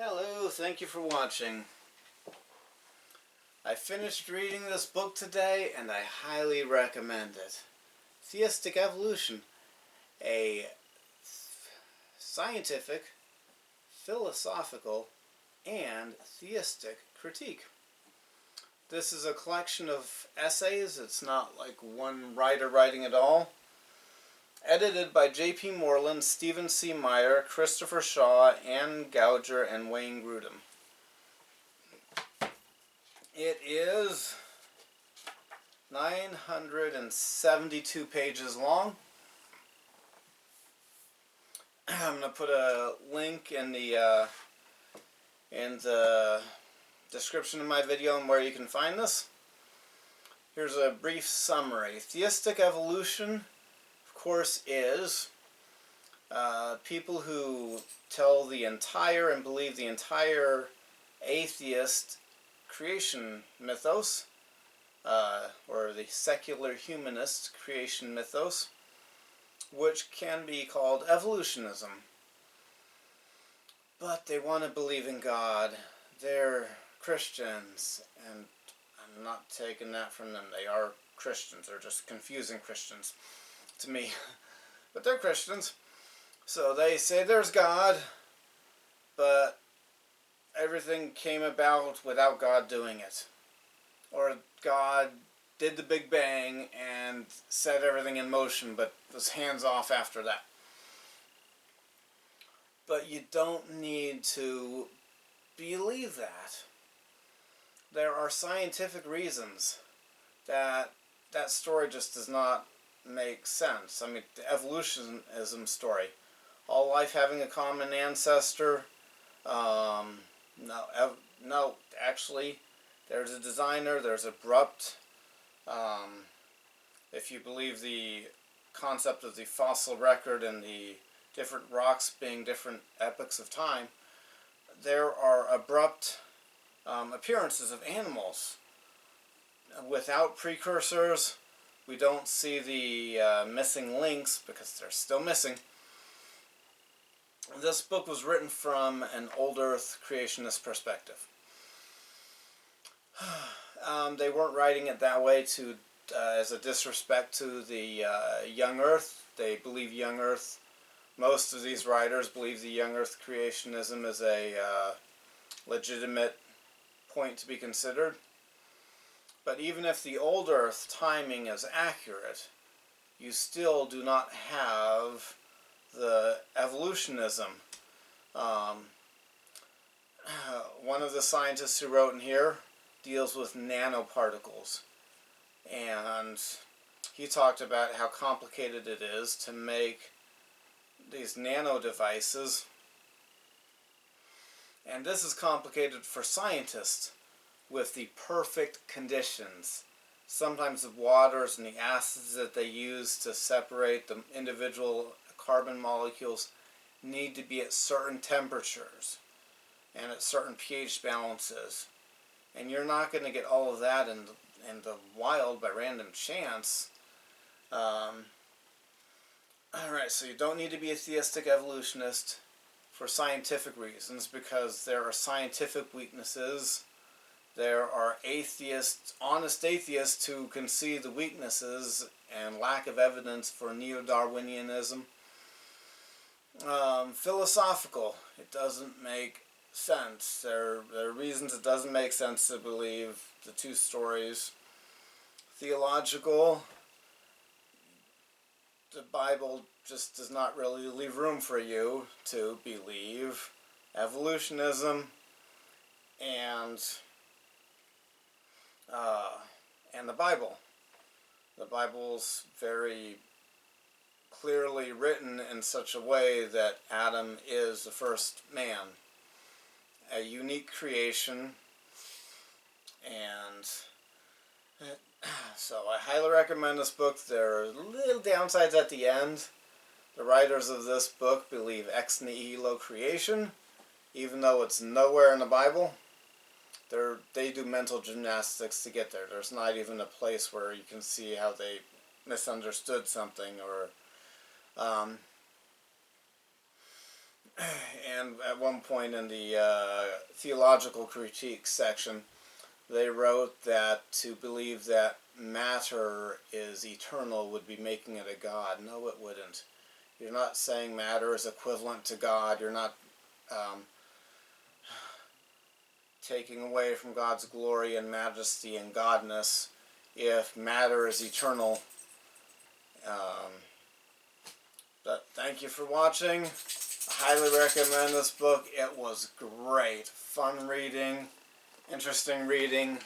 Hello, thank you for watching. I finished reading this book today and I highly recommend it. Theistic Evolution, a scientific, philosophical, and theistic critique. This is a collection of essays. It's not like one writer writing it all. Edited by J.P. Moreland, Stephen C. Meyer, Christopher Shaw, Ann Gouger, and Wayne Grudem. It is 972 pages long. I'm going to put a link in the description of my video and where you can find this. Here's a brief summary. Theistic evolution, of course, is people who tell the entire and believe the entire atheist creation mythos, or the secular humanist creation mythos, which can be called evolutionism. But they want to believe in God. They're Christians, and I'm not taking that from them. They are Christians. They're just confusing Christians to me. But they're Christians. So they say there's God, but everything came about without God doing it. Or God did the Big Bang and set everything in motion, but was hands off after that. But you don't need to believe that. There are scientific reasons that that story just does not make sense. I mean, the evolutionism story. All life having a common ancestor. No, actually, there's a designer, there's abrupt. If you believe the concept of the fossil record and the different rocks being different epochs of time, there are abrupt appearances of animals. Without precursors, we don't see the missing links because they're still missing. This book was written from an old Earth creationist perspective. They weren't writing it that way to as a disrespect to the young Earth. They believe young Earth. Most of these writers believe the young Earth creationism is a legitimate point to be considered. But even if the old Earth timing is accurate, you still do not have the evolutionism. One of the scientists who wrote in here deals with nanoparticles, and he talked about how complicated it is to make these nano devices, and this is complicated for scientists with the perfect conditions. Sometimes the waters and the acids that they use to separate the individual carbon molecules need to be at certain temperatures and at certain pH balances. And you're not going to get all of that in the wild by random chance. Alright, so you don't need to be a theistic evolutionist for scientific reasons, because there are scientific weaknesses. There are atheists, honest atheists, who can see the weaknesses and lack of evidence for neo-Darwinianism. Philosophical, it doesn't make sense. There are reasons it doesn't make sense to believe the two stories. Theological, the Bible just does not really leave room for you to believe evolutionism and the Bible. The Bible's very clearly written in such a way that Adam is the first man, a unique creation, and so I highly recommend this book. There are little downsides at the end. The writers of this book believe ex nihilo creation, even though it's nowhere in the Bible. They do mental gymnastics to get there. There's not even a place where you can see how they misunderstood something, or and at one point in the theological critique section, they wrote that to believe that matter is eternal would be making it a god. No, it wouldn't. You're not saying matter is equivalent to God. You're not taking away from God's glory and majesty and godness if matter is eternal. But thank you for watching. I highly recommend this book. It was great. Fun reading. Interesting reading.